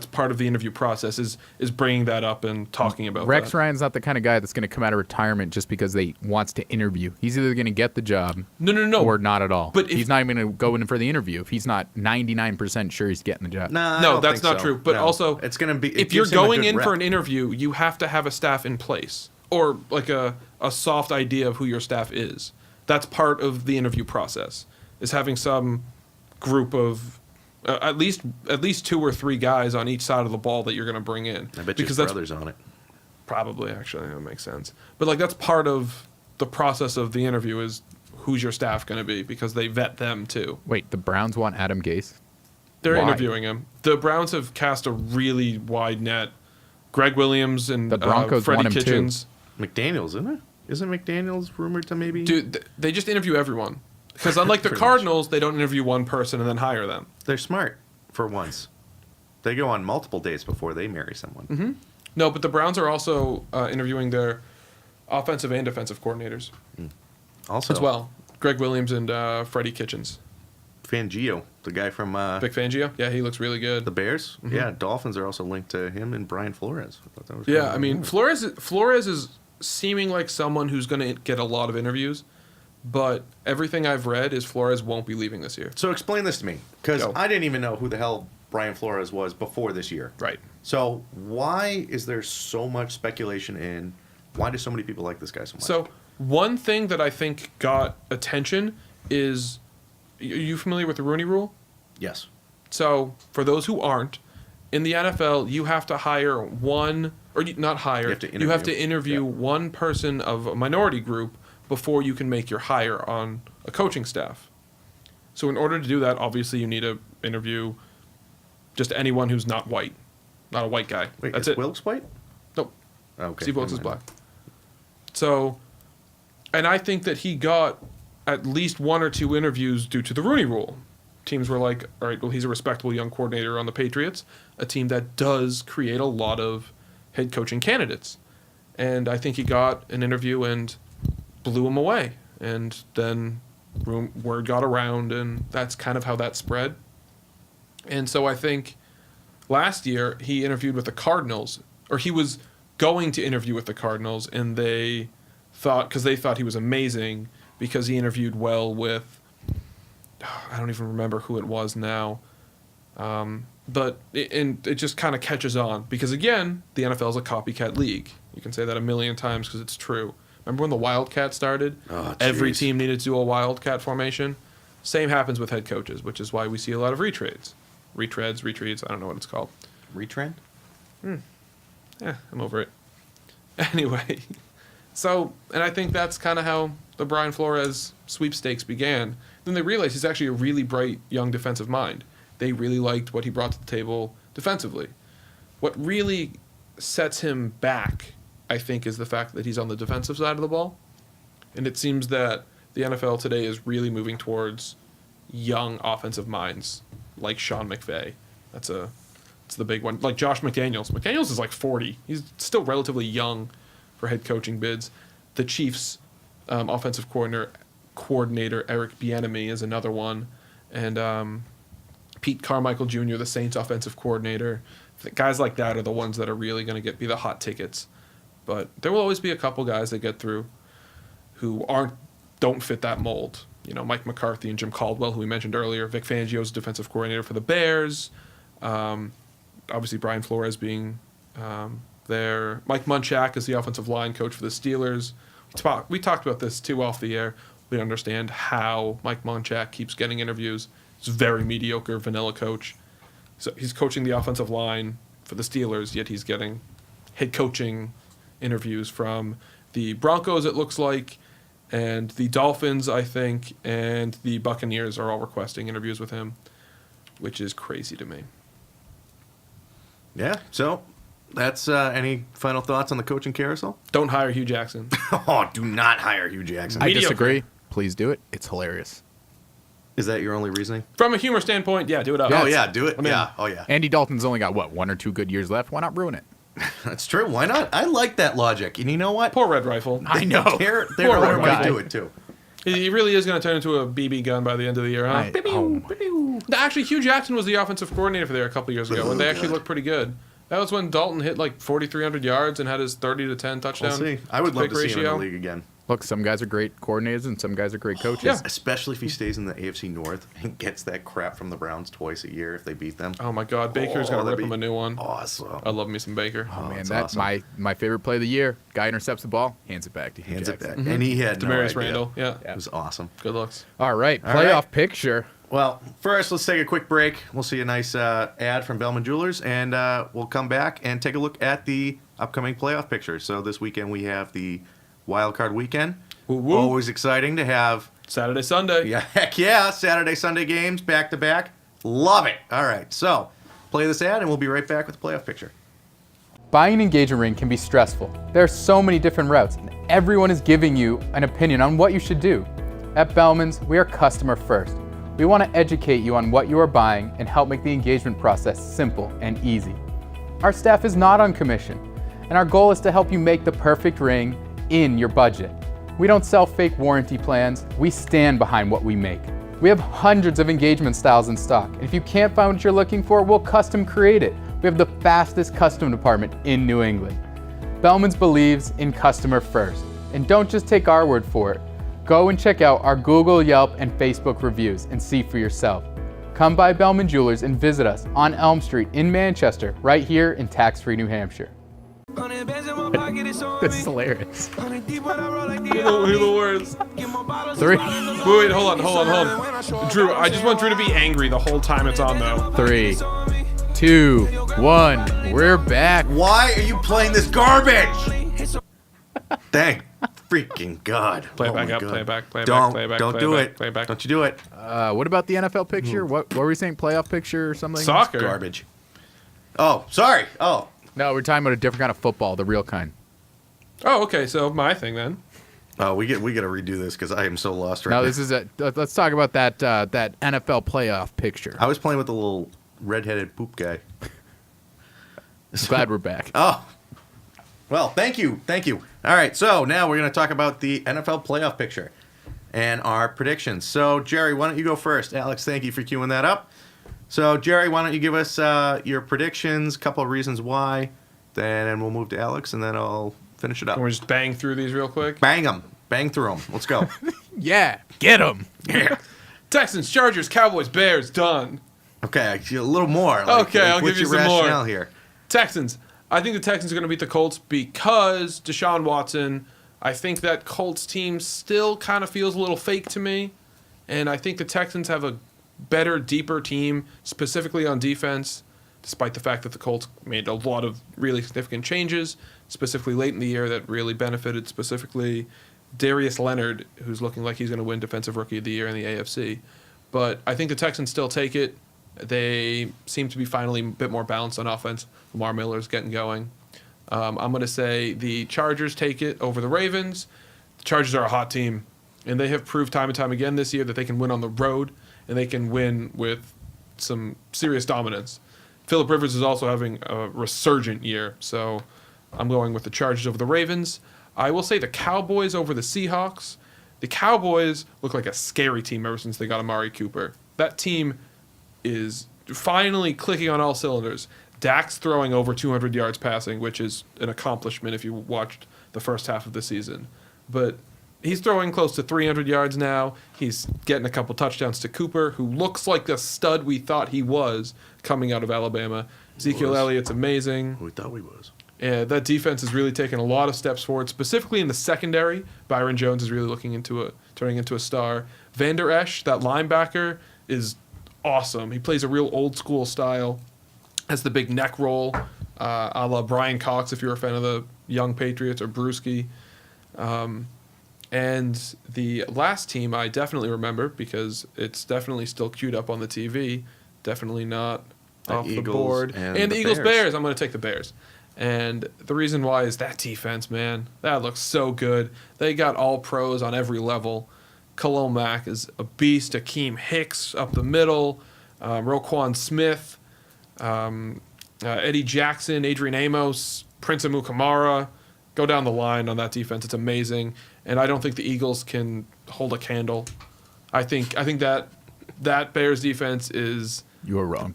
part of the interview process is bringing that up and talking about Rex that. Ryan's not the kind of guy that's going to come out of retirement just because they wants to interview. He's either going to get the job No. or not at all. But if- he's not even going to go in for the interview if he's not 99% sure he's getting the job. Nah, I No, don't that's think not so. true. But No. also, it's gonna be. if you're going in for an interview, you have to have a staff in place or like a soft idea of who your staff is. That's part of the interview process, is having some group of at least 2 or 3 guys on each side of the ball that you're going to bring in. I bet you his that's brother's on it. probably actually that makes sense. But like that's part of the process of the interview is who's your staff going to be, because they vet them too. Wait, the Browns want Adam Gase? They're Why? interviewing him. The Browns have cast a really wide net. Greg Williams and The Broncos Freddie want him too. Kitchens. McDaniels, isn't it? Isn't McDaniels rumored to maybe? Dude, they just interview everyone. Because unlike the Pretty Cardinals, they don't interview one person and then hire them. They're smart for once. They go on multiple dates before they marry someone. Mm-hmm. No, but the Browns are also interviewing their offensive and defensive coordinators Also, as well. Greg Williams and Freddie Kitchens. Fangio, the guy from Vic Fangio? Yeah, he looks really good. the Bears. Yeah, Dolphins are also linked to him and Brian Flores. I thought that was Yeah, kinda I mean, weird. Flores is seeming like someone who's going to get a lot of interviews, but everything I've read is Flores won't be leaving this year. So explain this to me, because Go. I didn't even know who the hell Brian Flores was before this year. Right. So why is there so much speculation in? Why do so many people like this guy so much? So one thing that I think got attention is, are you familiar with the Rooney Rule? yes. So for those who aren't, In the NFL, you have to hire one, or not hire, you have to interview one person of a minority group before you can make your hire on a coaching staff. So in order to do that, obviously you need to interview just anyone who's not white, not a white guy. Wait, That's is it. Wilks white? Nope. Okay. Steve Wilks is black. So, and I think that he got at least 1 or 2 interviews due to the Rooney Rule. Teams were like, all right, well, he's a respectable young coordinator on the Patriots, a team that does create a lot of head coaching candidates. And I think he got an interview and blew him away. And then word got around, and that's kind of how that spread. And so I think last year he interviewed with the Cardinals, or he was going to interview with the Cardinals, and they thought he was amazing because he interviewed well with, I don't even remember who it was now, but it just kind of catches on because, again, the NFL is a copycat league. You can say that a million times because it's true. Remember when the Wildcat started? Oh, every team needed to do a Wildcat formation. Same happens with head coaches, which is why we see a lot of retreads, I don't know what it's called. Retrend? Yeah, I'm over it. Anyway, so, and I think that's kind of how the Brian Flores sweepstakes began. Then they realized he's actually a really bright young defensive mind. They really liked what he brought to the table defensively. What really sets him back, I think, is the fact that he's on the defensive side of the ball. And it seems that the NFL today is really moving towards young offensive minds like Sean McVay. It's the big one. Like Josh McDaniels. McDaniels is like 40. He's still relatively young for head coaching bids. The Chiefs' offensive coordinator Eric Bieniemy is another one. And Pete Carmichael Jr., the Saints' offensive coordinator. Guys like that are the ones that are really going to be the hot tickets. But there will always be a couple guys that get through who don't fit that mold. You know, Mike McCarthy and Jim Caldwell, who we mentioned earlier. Vic Fangio's defensive coordinator for the Bears. Obviously, Brian Flores being there. Mike Munchak is the offensive line coach for the Steelers. We talked about this, too, off the air. We understand how Mike Munchak keeps getting interviews. He's a very mediocre vanilla coach. So he's coaching the offensive line for the Steelers, yet he's getting head coaching interviews from the Broncos, it looks like, and the Dolphins, I think, and the Buccaneers are all requesting interviews with him, which is crazy to me. Yeah, so that's any final thoughts on the coaching carousel? Don't hire Hugh Jackson. Oh, do not hire Hugh Jackson. I disagree. Please do it. It's hilarious. Is that your only reasoning? From a humor standpoint, yeah, do it up. Oh, yeah, do it. I mean, yeah, oh, yeah. Andy Dalton's only got, 1 or 2 good years left? Why not ruin it? That's true. Why not? I like that logic. And you know what? Poor Red Rifle. I know. Their Poor owner guy. might do it, too. He really is going to turn into a BB gun by the end of the year, huh? Actually, Hugh Jackson was the offensive coordinator for there a couple years ago, and they actually looked pretty good. That was when Dalton hit like 4,300 yards and had his 30-10 touchdown. We'll see. I would love to see him in ratio. the league again. Look, some guys are great coordinators and some guys are great coaches. Yeah. Especially if he stays in the AFC North and gets that crap from the Browns twice a year if they beat them. Oh my God, Baker's gonna rip him a new one. Awesome. I love me some Baker. Oh, man, that's that's awesome. my favorite play of the year. Guy intercepts the ball, hands it back to Hugh Hands it Jackson. back. And he had no Demarius idea. Randall, yeah. It was awesome. Good looks. All right, All playoff right. picture. Well, first, let's take a quick break. We'll see a nice ad from Bellmans Jewelers, and we'll come back and take a look at the upcoming playoff picture. So this weekend we have the Wild Card Weekend. Woo woo. Always exciting to have, Saturday, Sunday. yeah, heck yeah, Saturday, Sunday games back to back. Love it. All right, so play this ad, and we'll be right back with the playoff picture. Buying an engagement ring can be stressful. There are so many different routes, and everyone is giving you an opinion on what you should do. At Bellmans, we are customer first. We want to educate you on what you are buying and help make the engagement process simple and easy. Our staff is not on commission, and our goal is to help you make the perfect ring in your budget. We don't sell fake warranty plans. We stand behind what we make. We have hundreds of engagement styles in stock, and if you can't find what you're looking for, we'll custom create it. We have the fastest custom department in New England. Bellmans believes in customer first, and don't just take our word for it. Go and check out our Google, Yelp, and Facebook reviews and see for yourself. Come by Bellmans Jewelers and visit us on Elm Street in Manchester, right here in tax-free New Hampshire. This is hilarious. Hear the words. 3, Wait, hold on. Drew, I just want Drew to be angry the whole time it's on, though. 3, 2, 1. We're back. Why are you playing this garbage? Thank freaking God. Play it Oh back my up, God. play it back, play it Don't, back, play it back, don't play do it back, it. play it back. Don't you do it. What about the NFL picture? What were we saying? Playoff picture or something? Soccer. Garbage. Oh, sorry. Oh, No, we're talking about a different kind of football, the real kind. Oh, okay. So my thing then. we got to redo this because I am so lost right No, now. this is let's talk about that NFL playoff picture. I was playing with the little redheaded poop guy. Glad we're back. Oh, well, thank you. All right, so now we're going to talk about the NFL playoff picture and our predictions. So, Jerry, why don't you go first? Alex, thank you for queuing that up. So, Jerry, why don't you give us your predictions, a couple of reasons why, then we'll move to Alex, and then I'll finish it up. Can we just bang through these real quick? Bang them. Bang through them. Let's go. Yeah, get him. Yeah. Texans, Chargers, Cowboys, Bears, done. Okay, a little more. Okay, I'll what's give you your some more. rationale here? Texans. I think the Texans are going to beat the Colts because Deshaun Watson. I think that Colts team still kind of feels a little fake to me. And I think the Texans have a better, deeper team, specifically on defense, despite the fact that the Colts made a lot of really significant changes, specifically late in the year that really benefited specifically Darius Leonard, who's looking like he's going to win Defensive Rookie of the Year in the AFC. But I think the Texans still take it. They seem to be finally a bit more balanced on offense. Lamar Miller's getting going. I'm going to say the Chargers take it over the Ravens. The Chargers are a hot team, and they have proved time and time again this year that they can win on the road, and they can win with some serious dominance. Phillip Rivers is also having a resurgent year, so I'm going with the Chargers over the Ravens. I will say the Cowboys over the Seahawks. The Cowboys look like a scary team ever since they got Amari Cooper. That team is finally clicking on all cylinders. Dak's throwing over 200 yards passing, which is an accomplishment if you watched the first half of the season. But he's throwing close to 300 yards now. He's getting a couple touchdowns to Cooper, who looks like the stud we thought he was coming out of Alabama. Ezekiel Elliott's amazing. We thought we was. Yeah, that defense has really taken a lot of steps forward, specifically in the secondary. Byron Jones is really turning into a star. Van Der Esch, that linebacker, is awesome. He plays a real old school style. Has the big neck roll, a la Brian Cox, if you're a fan of the young Patriots, or Brewski. And the last team I definitely remember because it's definitely still queued up on the TV. Definitely not off the Eagles board. and the the Eagles Bears. Bears. I'm going to take the Bears. And the reason why is that defense, man. That looks so good. They got all pros on every level. Khalil Mack is a beast. Akeem Hicks up the middle. Roquan Smith. Eddie Jackson. Adrian Amos. Prince Amukamara. Go down the line on that defense. It's amazing. And I don't think the Eagles can hold a candle. I think that Bears defense is You are wrong.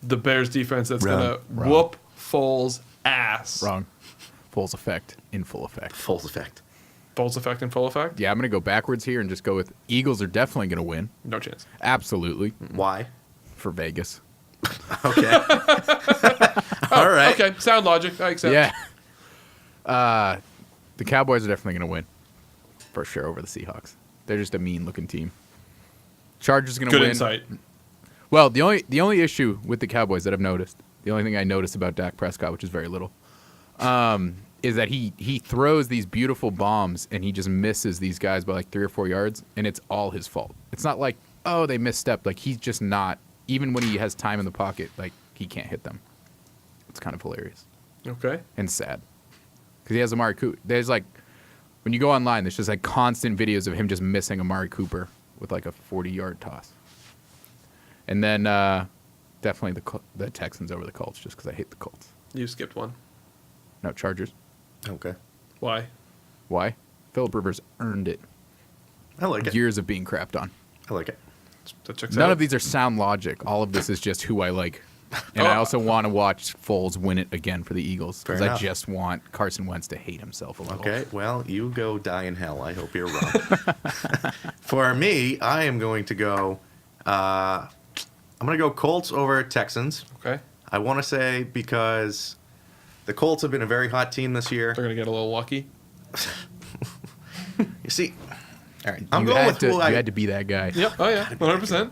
the Bears defense that's Wrong. going to Wrong. whoop Foles' ass. Wrong. Foles effect in full effect. Full effect. Foles effect in full effect? Yeah, I'm gonna go backwards here and just go with Eagles are definitely gonna win. No chance. Absolutely Why? for Vegas. Okay. All right. Okay, sound logic. I accept. Yeah. The Cowboys are definitely gonna win for sure over the Seahawks. They're just a mean-looking team. Chargers are gonna Good win. insight. Well, the only issue with the Cowboys that I've noticed, the only thing I noticed about Dak Prescott, which is very little, is that he throws these beautiful bombs and he just misses these guys by like 3 or 4 yards, and it's all his fault. It's not like, oh, they misstepped. Like, he's just not, even when he has time in the pocket, like, he can't hit them. It's kind of hilarious Okay. and sad. Because he has Amari Cooper. There's like, when you go online, there's just like constant videos of him just missing Amari Cooper with like a 40-yard toss. And then definitely the Texans over the Colts, just because I hate the Colts. You skipped one. No, Chargers. Okay. Why? Why? Phillip Rivers earned it. I like it. Years of being crapped on. I like it. That checks None out. of these are sound logic. All of this is just who I like. And I also want to watch Foles win it again for the Eagles because Fair I enough. just want Carson Wentz to hate himself a little. Okay, well, you go die in hell. I hope you're wrong. For me, I am going to go. I'm going to go Colts over Texans. Okay. I want to say because the Colts have been a very hot team this year. They're going to get a little lucky. You see, all right, I'm You going had with to, who I. you had to be that guy. Yep. Oh, yeah. 100%.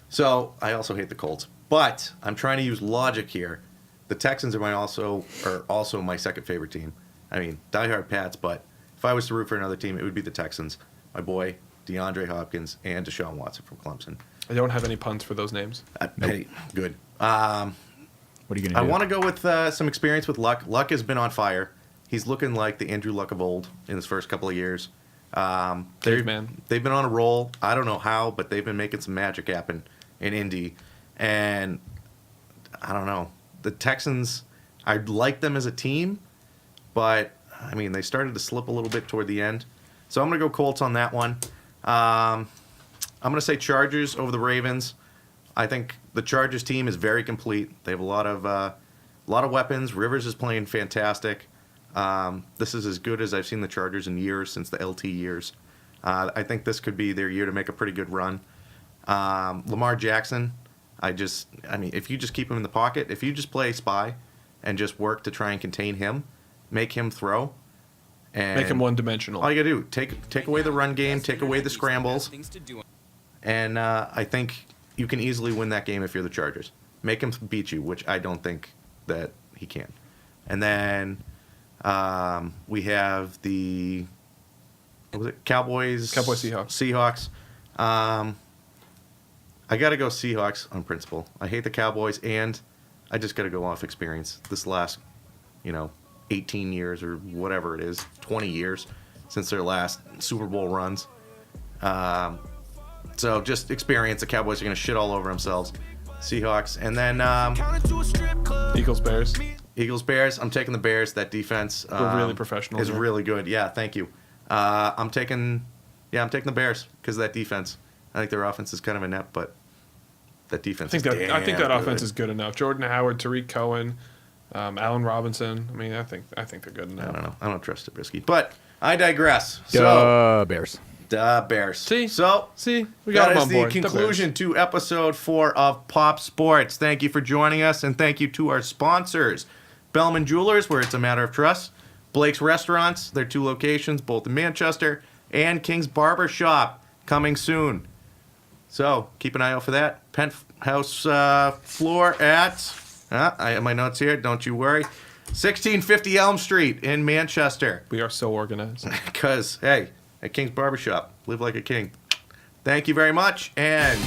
So I also hate the Colts, But I'm trying to use logic here. The Texans are also my second favorite team. I mean, diehard Pats, but if I was to root for another team, it would be the Texans. My boy, DeAndre Hopkins, and Deshaun Watson from Clemson. I don't have any puns for those names. Hey, good. What are you going to do? I want to go with some experience with Luck. Luck has been on fire. He's looking like the Andrew Luck of old in his first couple of years. They've been on a roll. I don't know how, but they've been making some magic happen in Indy. And I don't know. The Texans, I like them as a team, but, I mean, they started to slip a little bit toward the end. So I'm going to go Colts on that one. I'm going to say Chargers over the Ravens. I think the Chargers team is very complete. They have a lot of weapons. Rivers is playing fantastic. This is as good as I've seen the Chargers in years, since the LT years. I think this could be their year to make a pretty good run. Lamar Jackson, if you just keep him in the pocket, if you just play spy and just work to try and contain him, make him throw, and Make him one-dimensional. all you gotta do, take away the run game, take away the scrambles, and I think you can easily win that game if you're the Chargers. Make him beat you, which I don't think that he can. And then we have the Cowboys Seahawks. I got to go Seahawks on principle. I hate the Cowboys, and I just got to go off experience. This last, 18 years or whatever it is, 20 years since their last Super Bowl runs. So just experience. The Cowboys are going to shit all over themselves. Seahawks. And then Eagles, Bears. I'm taking the Bears. That defense really professional. Is really good. Yeah, thank you. I'm taking the Bears because of that defense. I think their offense is kind of inept, but that defense. I think that offense is good enough. Jordan Howard, Tariq Cohen, Allen Robinson. I mean, I think they're good enough. I don't know. I don't trust Trubisky, but I digress. Bears. Bears. See, we that got them is on the board. conclusion to episode 4 of Pop Sports. Thank you for joining us, and thank you to our sponsors, Bellmans Jewelers, where it's a matter of trust, Blake's Restaurants, their 2 locations, both in Manchester, and King's Barber Shop, coming soon. So keep an eye out for that. Penthouse floor at, I have my notes here, don't you worry, 1650 Elm Street in Manchester. We are so organized. Because, hey, at King's Barbershop, live like a king. Thank you very much, and